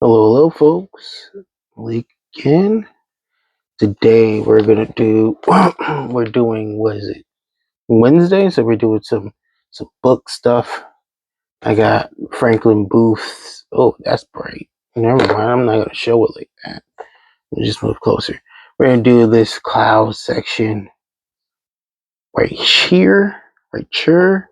Hello, folks. Malik again. Today we're gonna do. We're doing. What is it? Wednesday. So we're doing some book stuff. I got Franklin Booth's. Oh, that's bright. Never mind. I'm not gonna show it like that. We'll just move closer. We're gonna do this cloud section right here. Right here.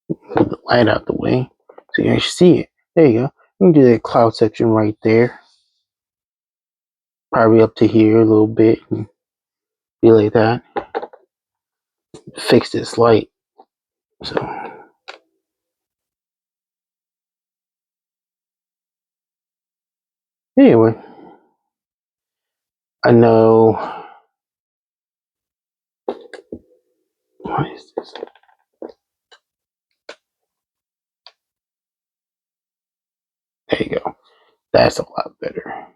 Move the light out the way so you can see it. There you go. We can do that cloud section right there. Probably up to here a little bit. Be like that. Fix this light. So anyway, I know. What is this? There you go. That's a lot better.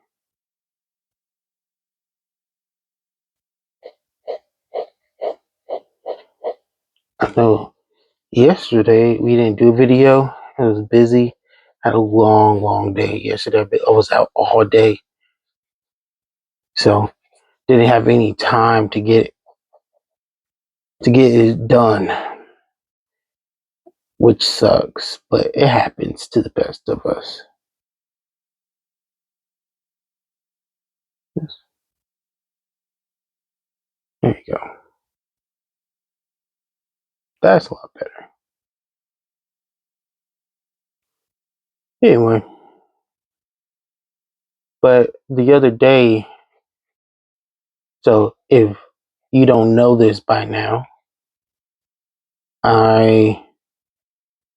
I know. Yesterday we didn't do a video. I was busy. Had a long day yesterday. I was out all day, so didn't have any time to get it done, which sucks. But it happens to the best of us. Yes. There you go. That's a lot better. Anyway, but the other day, so if you don't know this by now, I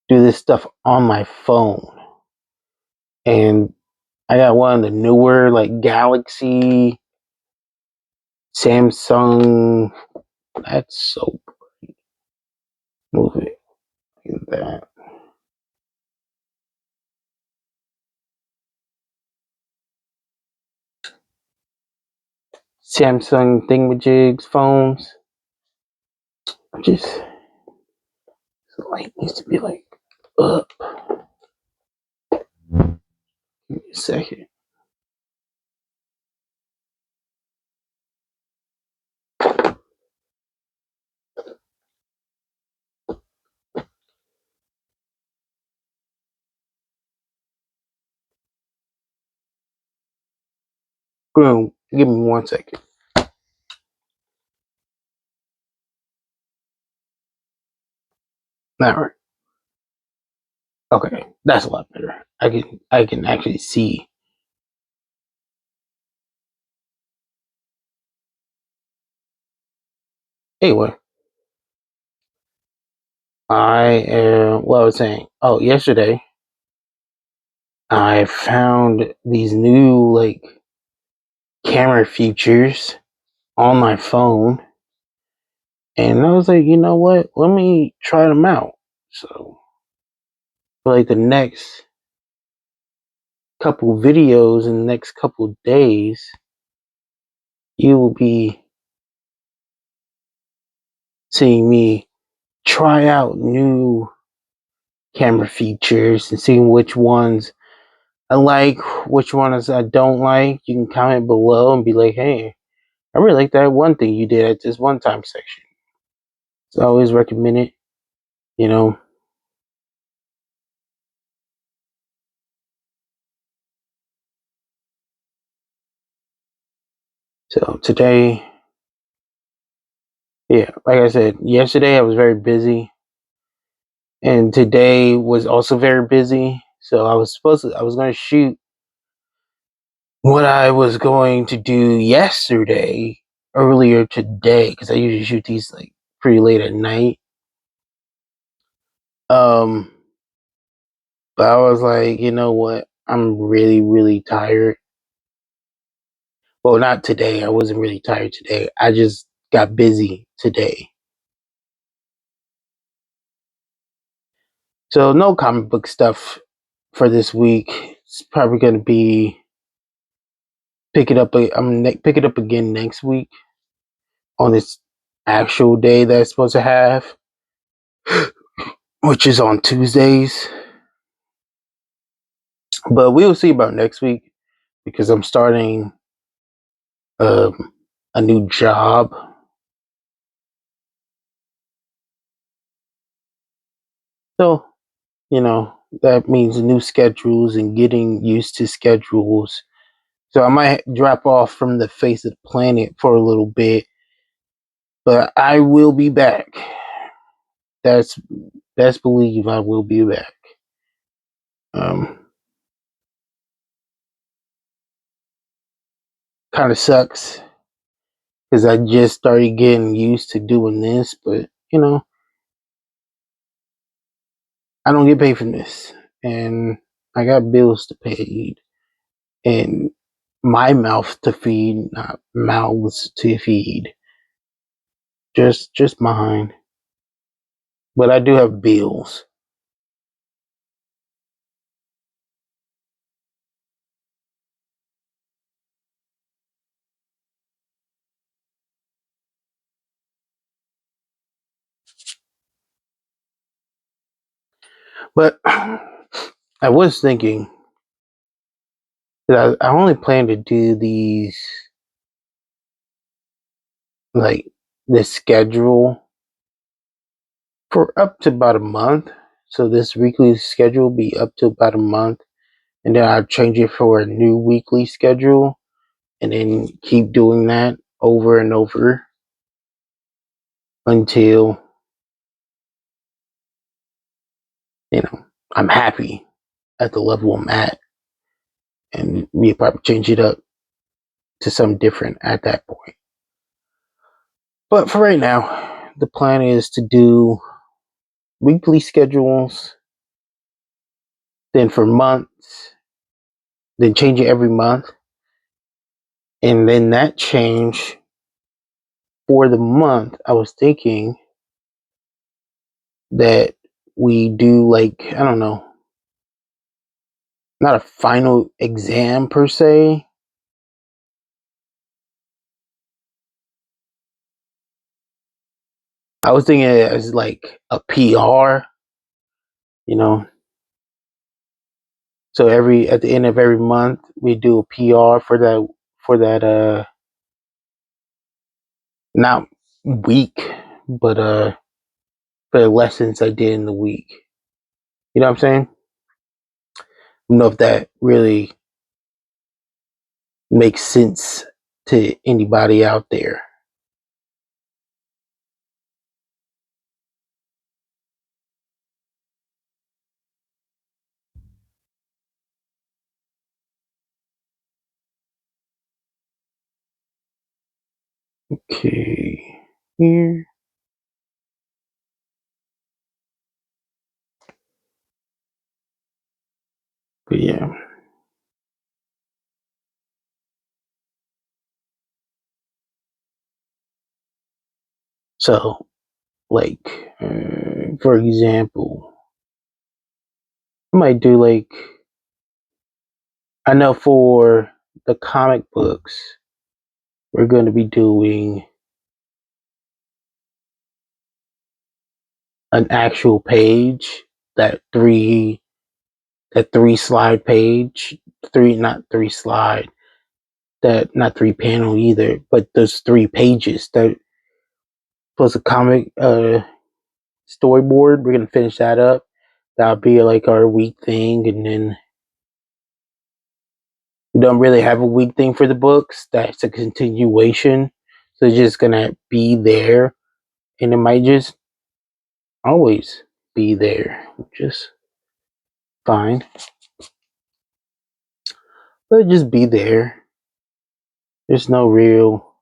do this stuff on my phone, and I got one of the newer like Galaxy, Samsung. That's so pretty. Move it like that. Samsung thingamajigs phones. Just the light needs to be like up. Give me a second. Boom. Give me 1 second. Not right. Okay, that's a lot better. I can actually see. Anyway, what I was saying. Oh, yesterday I found these new like camera features on my phone, and I was like, you know what? Let me try them out. So for like the next couple videos in the next couple days, you will be seeing me try out new camera features and seeing which ones I like, which ones I don't like. You can comment below and be like, hey, I really like that one thing you did at this one time section. So I always recommend it, you know. So today, yeah, like I said, yesterday I was very busy, and today was also very busy. So I was going to shoot what I was going to do yesterday earlier today, because I usually shoot these like pretty late at night. But I was like, you know what? I'm really tired. Well, not today. I wasn't really tired today. I just got busy today. So no comic book stuff for this week. It's probably going to be pick it up. Pick it up again next week on this actual day that it's supposed to have, which is on Tuesdays. But we'll see about next week because I'm starting a new job. So, that means new schedules and getting used to schedules. So I might drop off from the face of the planet for a little bit, but I will be back. That's best believe I will be back. Kind of sucks because I just started getting used to doing this, but I don't get paid from this, and I got bills to pay, and my mouth to feed, not mouths to feed. Just mine, but I do have bills. But I was thinking that I only plan to do these, like, this schedule for up to about a month. So this weekly schedule will be up to about a month, and then I'll change it for a new weekly schedule, and then keep doing that over and over until I'm happy at the level I'm at, and we probably change it up to something different at that point. But for right now, the plan is to do weekly schedules, then for months, then change it every month, and then that change for the month, I was thinking that we do, like, I don't know, not a final exam per se. I was thinking it as like a PR, you know. So at the end of every month we do a PR for that not week, but for the lessons I did in the week. You know what I'm saying? I don't know if that really makes sense to anybody out there. Okay. Here. But yeah. So, like, for example, I might do, like, I know for the comic books, we're going to be doing an actual page, that three slide page, three not three slide, that not three panel either, but those 3 pages that plus a comic storyboard. We're gonna finish that up. That'll be like our week thing, and then we don't really have a week thing for the books. That's a continuation, so it's just gonna be there, and it might just always be there, which is fine. But just be there. There's no real,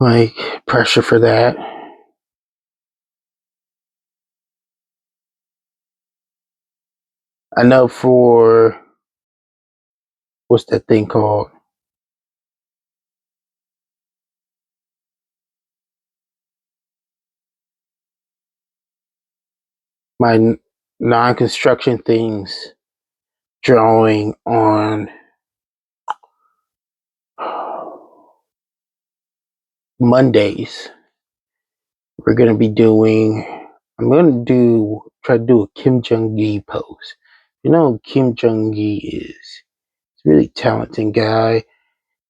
like, pressure for that. I know for what's that thing called? My non-construction things drawing on Mondays. We're gonna be doing. I'm gonna try to do a Kim Jong Gi pose. You know who Kim Jong Gi is? He's a really talented guy.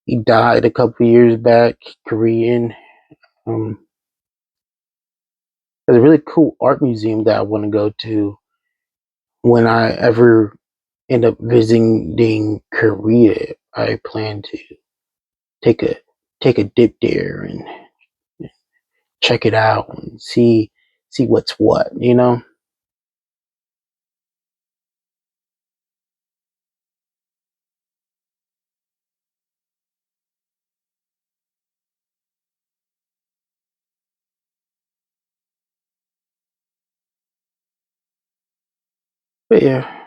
He died a couple years back. Korean. Um, there's a really cool art museum that I want to go to when I ever end up visiting Korea. I plan to take a take a dip there and check it out and see what's what, you know? But yeah,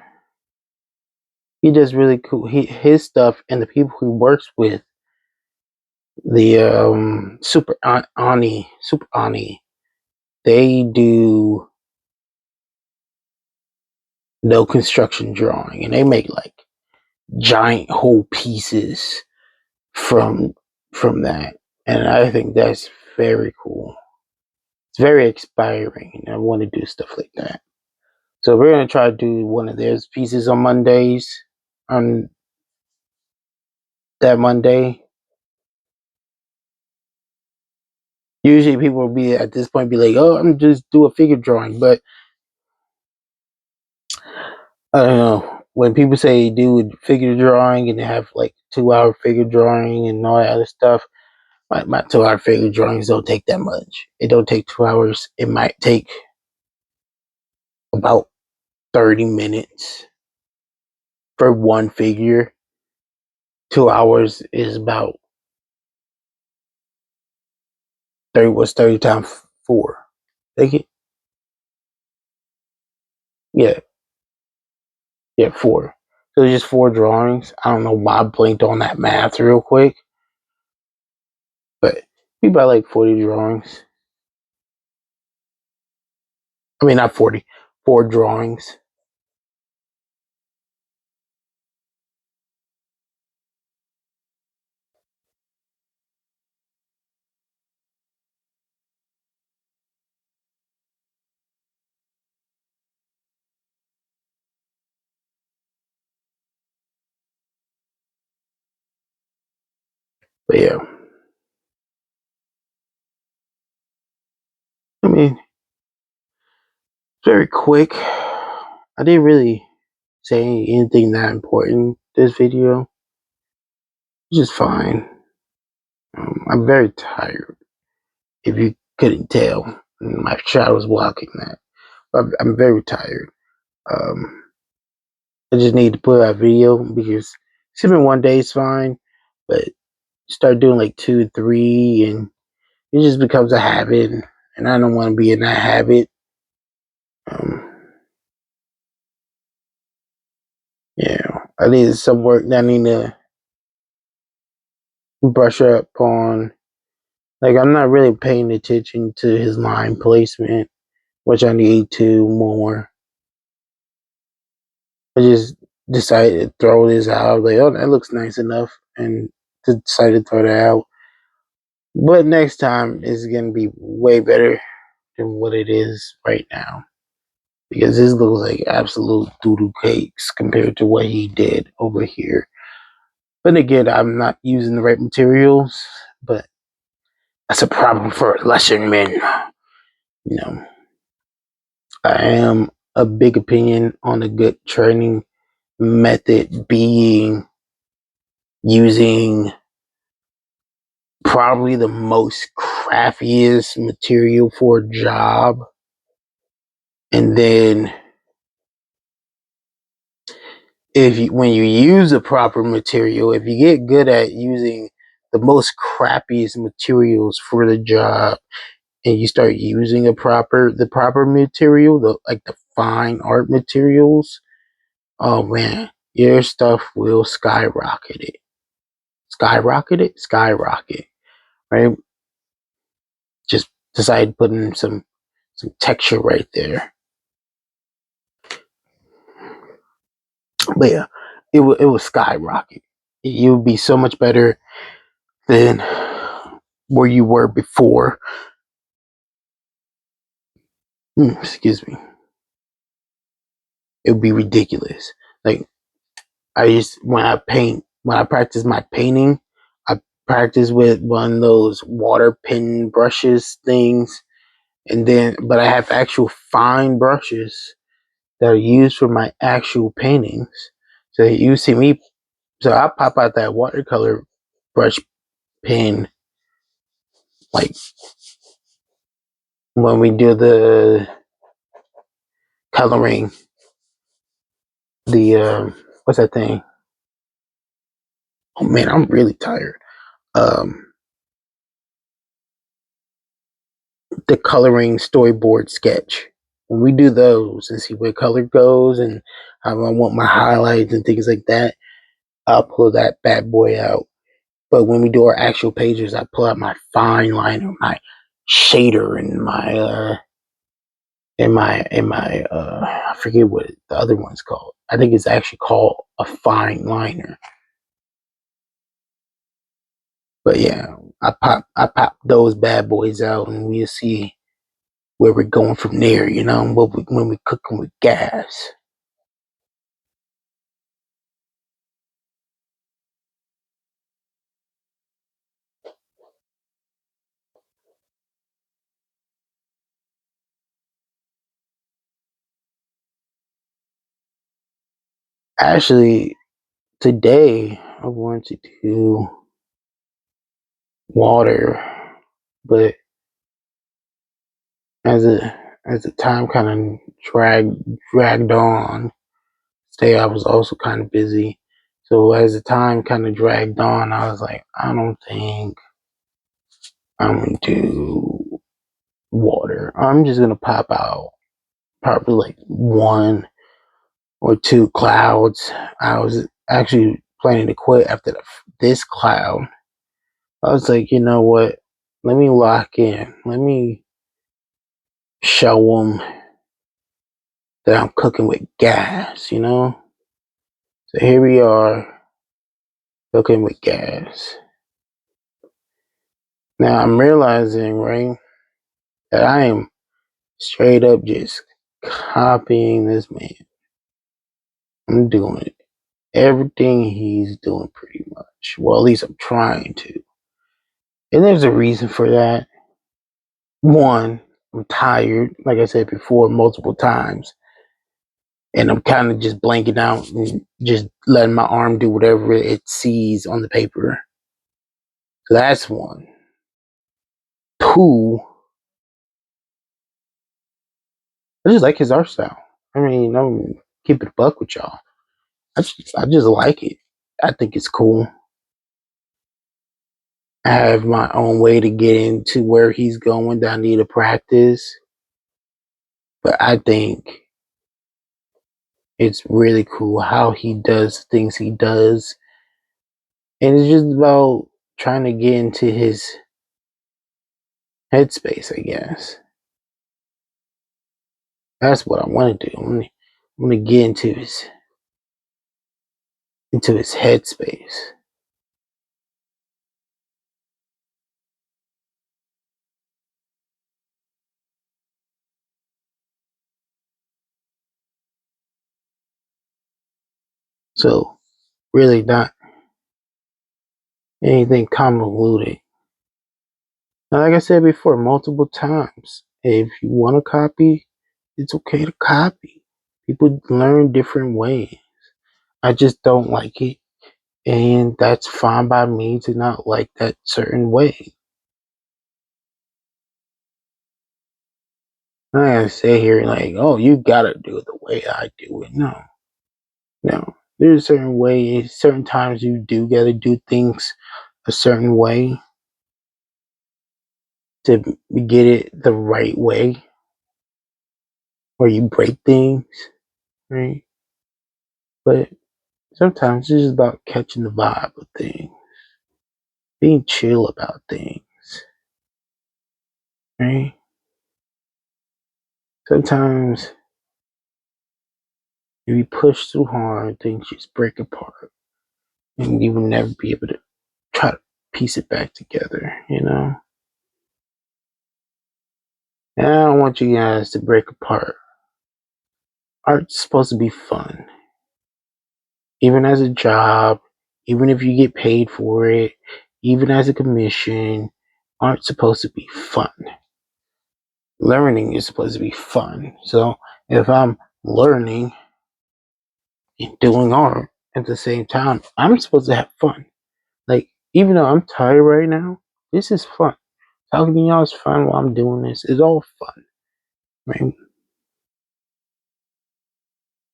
he does really cool. His stuff and the people he works with, the Super Ani, they do no construction drawing, and they make like giant whole pieces from from that, and I think that's very cool. It's very inspiring, and I want to do stuff like that. So we're gonna try to do one of those pieces on Mondays. On that Monday, usually people will be at this point be like, "Oh, I'm just do a figure drawing," but I don't know. When people say do figure drawing and they have like 2 hour figure drawing and all that other stuff, my 2 hour figure drawings don't take that much. It don't take 2 hours. It might take about 30 minutes for one figure. 2 hours is about 30. What's 30 times four? Take it. Yeah, yeah, four. So it's just four drawings. I don't know why I blinked on that math real quick, but be about like 40 drawings. I mean, not 40, four drawings. But yeah, I mean, very quick. I didn't really say anything that important this video, which is fine. I'm very tired. If you couldn't tell, my shadow's blocking that. I'm very tired. Um, I just need to put out a video because sipping one day is fine, but start doing like two, three, and it just becomes a habit, and I don't want to be in that habit. Um, yeah, I need some work that I need to brush up on. Like I'm not really paying attention to his line placement, which I need to more. I just decided to throw this out. Like, oh, that looks nice enough, and decided to throw that out. But next time is gonna be way better than what it is right now because this looks like absolute doodle cakes compared to what he did over here. But again, I'm not using the right materials, but that's a problem for lesser men. You know, I am a big opinion on a good training method being using probably the most crappiest material for a job. And then when you use the proper material, if you get good at using the most crappiest materials for the job and you start using the proper material, the fine art materials, oh man, your stuff will skyrocket it. Skyrocket it? Skyrocket. Right? Just decide putting some texture right there. But yeah, it will skyrocket. You would be so much better than where you were before. Excuse me. it would be ridiculous. Like I used when I practice my painting, I practice with one of those water pen brushes things, and then but I have actual fine brushes that are used for my actual paintings. So you see me, so I pop out that watercolor brush pen like when we do the coloring, the what's that thing? Oh man, I'm really tired. Um, the coloring storyboard sketch. When we do those and see where color goes and how I want my highlights and things like that, I'll pull that bad boy out. But when we do our actual pages, I pull out my fine liner, my shader, and my I forget what the other one's called. I think it's actually called a fine liner. But yeah, I pop those bad boys out, and we'll see where we're going from there. You know, when we cooking with gas. Actually, today I want to do water, but as the time kind of dragged on, today I was also kind of busy. So as the time kind of dragged on, I was like, I don't think I'm gonna do water. I'm just gonna pop out probably like one or two clouds. I was actually planning to quit after this cloud. I was like, you know what? Let me lock in. Let me show them that I'm cooking with gas, you know? So here we are cooking with gas. Now I'm realizing, right, that I am straight up just copying this man. I'm doing everything he's doing pretty much. Well, at least I'm trying to. And there's a reason for that. One, I'm tired, like I said before, multiple times. And I'm kind of just blanking out and just letting my arm do whatever it sees on the paper. So that's one. Two, I just like his art style. I mean, I'm keep it a buck with y'all. I just like it. I think it's cool. I have my own way to get into where he's going that I need to practice. But I think it's really cool how he does things he does. And it's just about trying to get into his headspace, I guess. That's what I want to do. I'm gonna get into his headspace. So really not anything convoluted. And like I said before, multiple times, if you want to copy, it's okay to copy. People learn different ways. I just don't like it, and that's fine by me to not like that certain way. I gotta say here like, oh, you gotta do it the way I do it. No, no. There's certain ways, certain times you do gotta do things a certain way to get it the right way, or you break things, right? But sometimes it's just about catching the vibe of things, being chill about things, right? Sometimes if you push too hard, things just break apart, and you will never be able to try to piece it back together, you know? And I don't want you guys to break apart Art's supposed to be fun. Even as a job, even if you get paid for it, even as a commission, art's supposed to be fun. Learning is supposed to be fun. So if I'm learning and doing art at the same time, I'm supposed to have fun. Like, even though I'm tired right now, this is fun. Talking to y'all is fun while I'm doing this. It's all fun, right?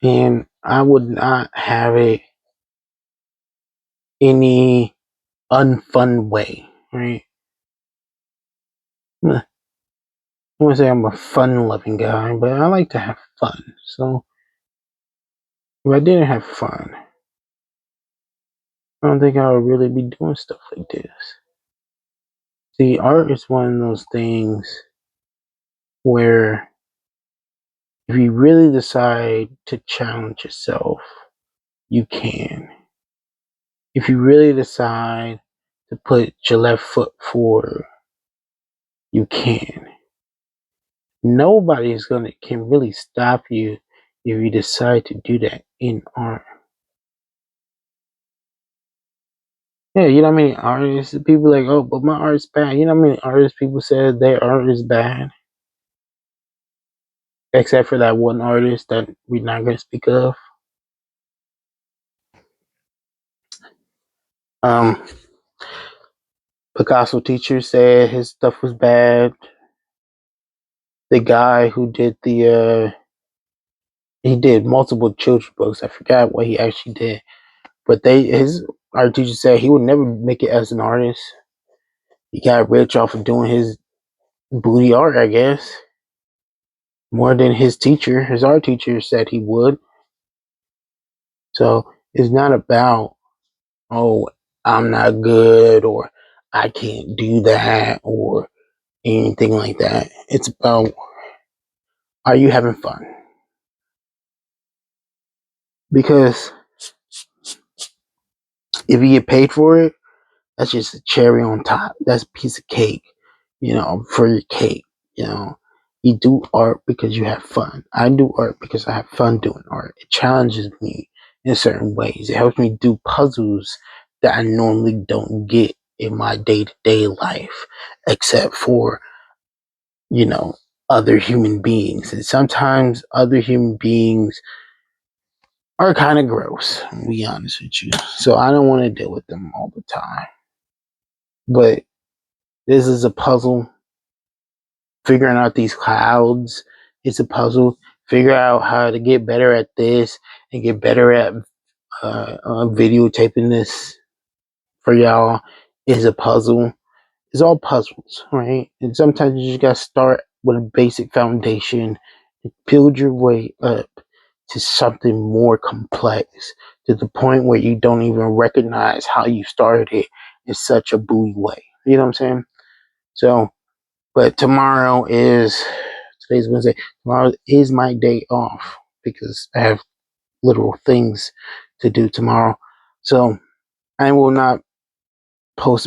And I would not have it any unfun way, right? I want to say I'm a fun-loving guy, but I like to have fun. So if I didn't have fun, I don't think I would really be doing stuff like this. See, art is one of those things where if you really decide to challenge yourself, you can. If you really decide to put your left foot forward, you can. Nobody's can really stop you if you decide to do that in art. Yeah, you know what I mean? Artists, people like, oh, but my art's bad. You know what I mean? Artists, people said their art is bad. Except for that one artist that we're not going to speak of. Um, Picasso teacher said his stuff was bad. The guy who did he did multiple children's books. I forgot what he actually did. But his art teacher said he would never make it as an artist. He got rich off of doing his booty art, I guess. More than his teacher, his art teacher said he would. So it's not about, oh, I'm not good or I can't do that or anything like that. It's about, are you having fun? Because if you get paid for it, that's just a cherry on top. That's a piece of cake, for your cake. You do art because you have fun. I do art because I have fun doing art. It challenges me in certain ways. It helps me do puzzles that I normally don't get in my day-to-day life, except for, other human beings. And sometimes other human beings are kind of gross, to be honest with you. So I don't want to deal with them all the time. But this is a puzzle. Figuring out these clouds is a puzzle. Figure out how to get better at this and get better at videotaping this for y'all is a puzzle. It's all puzzles, right? And sometimes you just gotta start with a basic foundation and build your way up to something more complex, to the point where you don't even recognize how you started it in such a buoy way. You know what I'm saying? So, but today's Wednesday. Tomorrow is my day off because I have literal things to do tomorrow. So I will not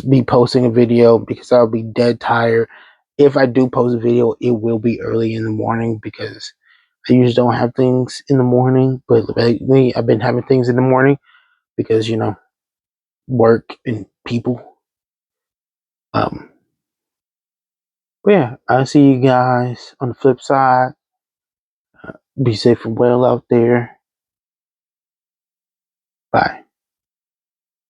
be posting a video because I'll be dead tired. If I do post a video, it will be early in the morning because I usually don't have things in the morning. But lately, I've been having things in the morning because work and people. But yeah, I'll see you guys on the flip side. Be safe and well out there. Bye.